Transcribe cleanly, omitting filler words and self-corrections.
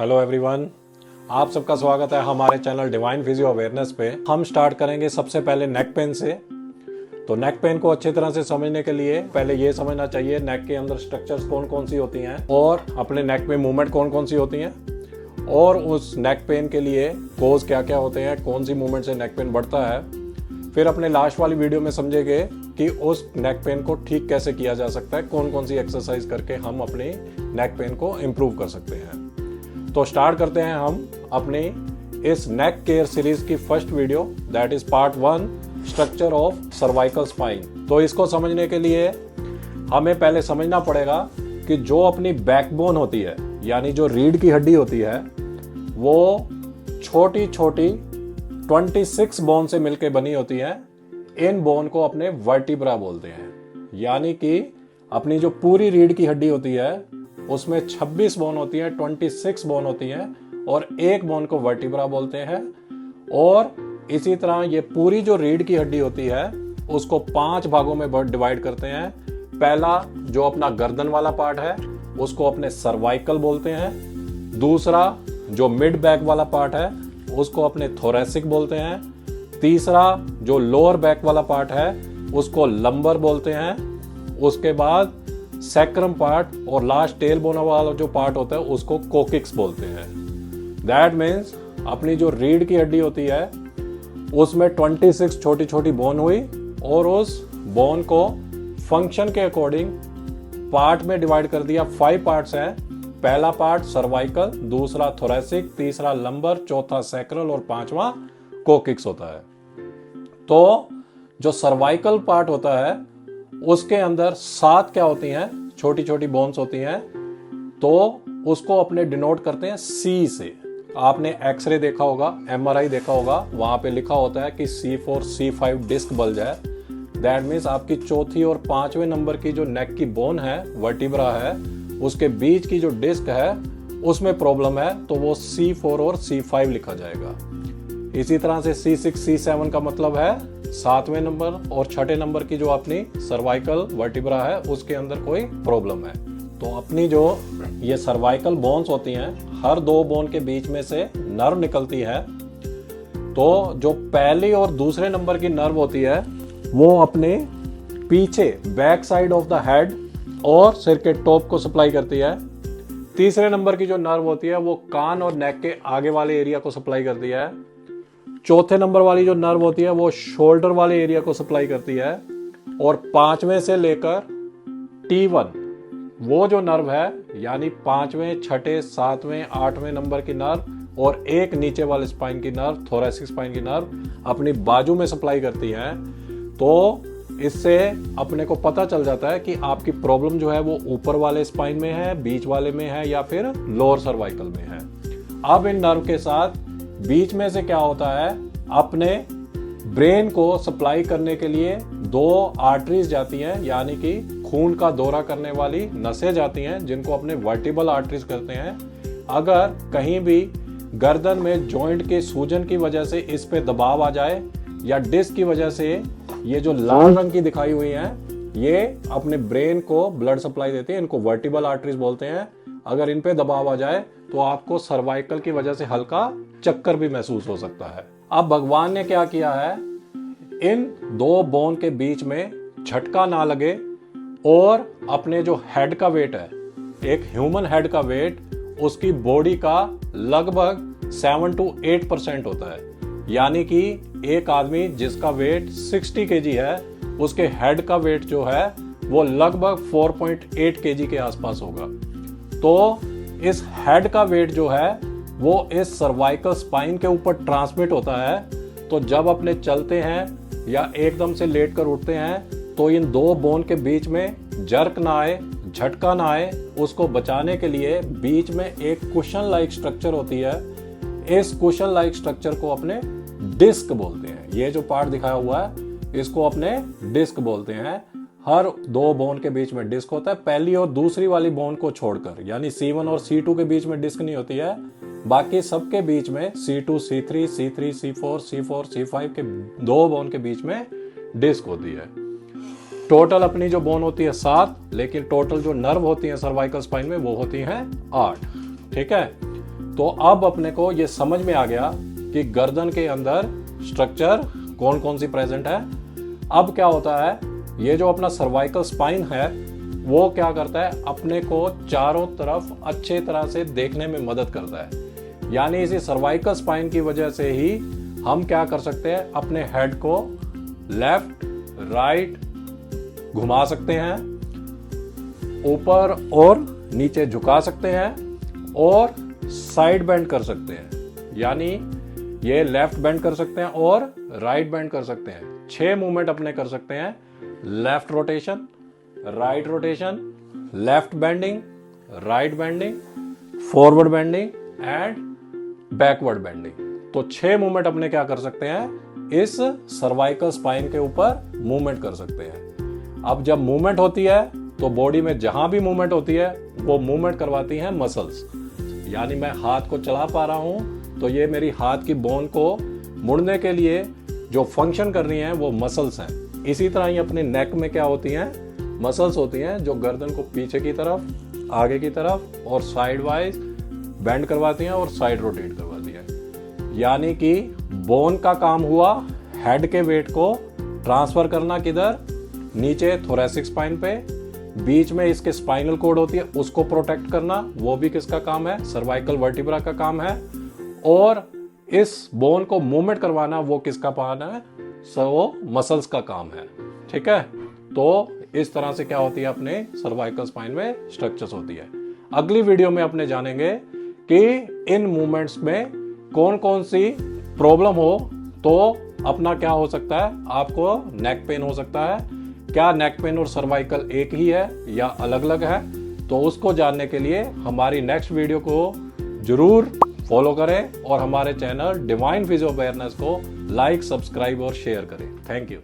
Hello everyone, आप सबका स्वागत है हमारे चैनल डिवाइन फिजियो अवेयरनेस पे। हम स्टार्ट करेंगे सबसे पहले नेक पेन से। तो नेक पेन को अच्छी तरह से समझने के लिए पहले ये समझना चाहिए नेक के अंदर स्ट्रक्चर्स कौन कौन सी होती हैं और अपने नेक में मूवमेंट कौन कौन सी होती हैं और उस नेक पेन के लिए कोज क्या क्या होते हैं, कौन सी मूवमेंट से नेक पेन बढ़ता है। फिर अपने लास्ट वाली वीडियो में समझेंगे कि उस नेक पेन को ठीक कैसे किया जा सकता है, कौन कौन सी एक्सरसाइज करके हम अपने नेक पेन को इम्प्रूव कर सकते हैं। तो स्टार्ट करते हैं हम अपने इस नेक केयर सीरीज की first video, that is part 1, structure of cervical spine. तो इसको समझने के लिए हमें पहले समझना पड़ेगा कि जो अपनी बैकबोन होती है, यानी जो रीढ़ की हड्डी होती है, वो छोटी छोटी 26 बोन से मिलकर बनी होती है। इन बोन को अपने वर्टिब्रा बोलते हैं, यानी कि अपनी जो पूरी रीढ़ की हड्डी होती है उसमें 26 बोन होती है, 26 बोन होती हैं और एक बोन को वर्टिब्रा बोलते हैं। और इसी तरह ये पूरी जो रीढ़ की हड्डी होती है उसको 5 भागों में डिवाइड करते हैं। पहला जो अपना गर्दन वाला पार्ट है उसको अपने सर्वाइकल बोलते हैं। दूसरा जो मिड बैक वाला पार्ट है उसको अपने थोरेसिक बोलते हैं। तीसरा जो लोअर बैक वाला पार्ट है उसको लंबर बोलते हैं। उसके बाद सैक्रम पार्ट और लास्ट टेल बोन वाला जो पार्ट होता है उसको कोकिक्स बोलते हैं। दैट मीन्स अपनी जो रीढ़ की हड्डी होती है उसमें 26 छोटी छोटी बोन हुई और उस बोन को फंक्शन के अकॉर्डिंग पार्ट में डिवाइड कर दिया। 5 पार्ट्स हैं। पहला पार्ट सर्वाइकल, दूसरा थोरेसिक, तीसरा लंबर, चौथा सैक्रल और 5वां कोकिक्स होता है। तो जो सर्वाइकल पार्ट होता है उसके अंदर 7 क्या होती हैं, छोटी छोटी बोन्स होती हैं। तो उसको अपने डिनोट करते हैं C से। आपने एक्सरे देखा होगा, MRI देखा होगा, वहां पे लिखा होता है कि C4 C5 डिस्क बल्ज है। दैट मीन्स आपकी चौथी और 5वें नंबर की जो नेक की बोन है, वर्टिब्रा है, उसके बीच की जो डिस्क है उसमें प्रॉब्लम है, तो वो C4 और C5 लिखा जाएगा। इसी तरह से C6 C7 का मतलब है 7वें नंबर और 6ठे नंबर की जो अपनी सर्वाइकल वर्टिब्रा है उसके अंदर कोई प्रॉब्लम है। तो अपनी जो ये सर्वाइकल बोन्स होती हैं, हर 2 बोन के बीच में से नर्व निकलती है। तो जो पहली और दूसरे नंबर की नर्व होती है वो अपने पीछे back side of the head और सिर के टॉप को सप्लाई करती है। तीसरे नंबर की जो नर्व होती है वो कान और नेक के आगे वाले एरिया को सप्लाई करती है। चौथे नंबर वाली जो नर्व होती है वो शोल्डर वाले एरिया को सप्लाई करती है। और 5वें से लेकर T1 वो जो नर्व है, यानी 5वें, 6ठे, 7वें, 8वें नंबर की नर्व और एक नीचे वाले स्पाइन की नर्व, थोरेसिक स्पाइन की नर्व, अपनी बाजू में सप्लाई करती है। तो इससे अपने को पता चल जाता है कि आपकी प्रॉब्लम जो है वो ऊपर वाले स्पाइन में है, बीच वाले में है या फिर लोअर सर्वाइकल में है। अब इन नर्व के साथ बीच में से क्या होता है, अपने ब्रेन को सप्लाई करने के लिए 2 आर्टरीज जाती हैं, यानी कि खून का दौरा करने वाली नसें जाती हैं, जिनको अपने वर्टिबल आर्टरीज करते हैं। अगर कहीं भी गर्दन में जॉइंट के सूजन की वजह से इस पे दबाव आ जाए या डिस्क की वजह से ये जो लाल रंग की दिखाई हुई हैं, ये अपने ब्रेन को ब्लड सप्लाई देती है, इनको वर्टिबल आर्टरीज बोलते हैं। अगर इन पे दबाव आ जाए तो आपको सर्वाइकल की वजह से हल्का चक्कर भी महसूस हो सकता है। अब भगवान ने क्या किया है, इन 2 बोन के बीच में झटका ना लगे और अपने जो हेड का वेट है, एक ह्यूमन हेड का वेट उसकी बॉडी का लगभग 7 to 8% होता है। यानी कि एक आदमी जिसका वेट 60 kg है उसके हेड का वेट जो है वो लगभग 4.8 kg के आसपास होगा। तो इस हेड का वेट जो है वो इस सर्वाइकल स्पाइन के ऊपर ट्रांसमिट होता है। तो जब अपने चलते हैं या एकदम से लेट कर उठते हैं तो इन 2 बोन के बीच में जर्क ना आए, झटका ना आए, उसको बचाने के लिए बीच में एक कुशन लाइक स्ट्रक्चर होती है। इस कुशन लाइक स्ट्रक्चर को अपने डिस्क बोलते हैं। ये जो पार्ट दिखाया हुआ है इसको अपने डिस्क बोलते हैं। हर 2 बोन के बीच में डिस्क होता है, पहली और दूसरी वाली बोन को छोड़कर, यानी C1 और C2 के बीच में डिस्क नहीं होती है। बाकी सबके बीच में C2, C3, C3, C4, C4, C5 के 2 बोन के बीच में डिस्क होती है। टोटल अपनी जो बोन होती है 7, लेकिन टोटल जो नर्व होती है सर्वाइकल स्पाइन में वो होती हैं 8। ठीक है, तो अब अपने को ये समझ में आ गया कि गर्दन के अंदर स्ट्रक्चर कौन कौन सी प्रेजेंट है। अब क्या होता है, ये जो अपना सर्वाइकल स्पाइन है वो क्या करता है, अपने को चारों तरफ अच्छे तरह से देखने में मदद करता है। यानी इसी सर्वाइकल स्पाइन की वजह से ही हम क्या कर सकते हैं, अपने हेड को लेफ्ट राइट घुमा सकते हैं, ऊपर और नीचे झुका सकते हैं और साइड बेंड कर सकते हैं। यानी ये लेफ्ट बेंड कर सकते हैं और राइट बेंड कर सकते हैं। 6 मूवमेंट अपने कर सकते हैं, left rotation, right rotation, left bending, right bending, forward bending and backward bending. तो 6 मूवमेंट अपने क्या कर सकते हैं, इस सर्वाइकल स्पाइन के ऊपर मूवमेंट कर सकते हैं। अब जब मूवमेंट होती है तो बॉडी में जहां भी मूवमेंट होती है वो मूवमेंट करवाती हैं मसल्स। यानी मैं हाथ को चला पा रहा हूं तो ये मेरी हाथ की बोन को मुड़ने के लिए जो फंक्शन कर रही हैं वो मसल्स हैं। इसी तरह ही अपने नेक में क्या होती हैं, मसल्स होती हैं जो गर्दन को पीछे की तरफ, आगे की तरफ और साइड वाइज बेंड करवाती हैं और साइड रोटेट करवाती हैं। यानी कि बोन का काम हुआ हेड के वेट को ट्रांसफर करना किधर, नीचे थोरैसिक स्पाइन पे, बीच में इसके स्पाइनल कॉर्ड होती है उसको प्रोटेक्ट करना, वो भी किसका काम है, सर्वाइकल वर्टिब्रा का काम है। और इस बोन को मूवमेंट करवाना वो किसका काम है, वो मसल्स का काम है। ठीक है, तो इस तरह से क्या होती है अपने सर्वाइकल स्पाइन में स्ट्रक्चर्स होती है। अगली वीडियो में अपने जानेंगे कि इन मूवमेंट्स में कौन कौन सी प्रॉब्लम हो तो अपना क्या हो सकता है, आपको नेक पेन हो सकता है। क्या नेक पेन और सर्वाइकल एक ही है या अलग अलग है, तो उसको जानने के लिए हमारी नेक्स्ट वीडियो को जरूर फॉलो करें और हमारे चैनल डिवाइन फिजियो अवेयरनेस को लाइक, सब्सक्राइब और शेयर करें। Thank you.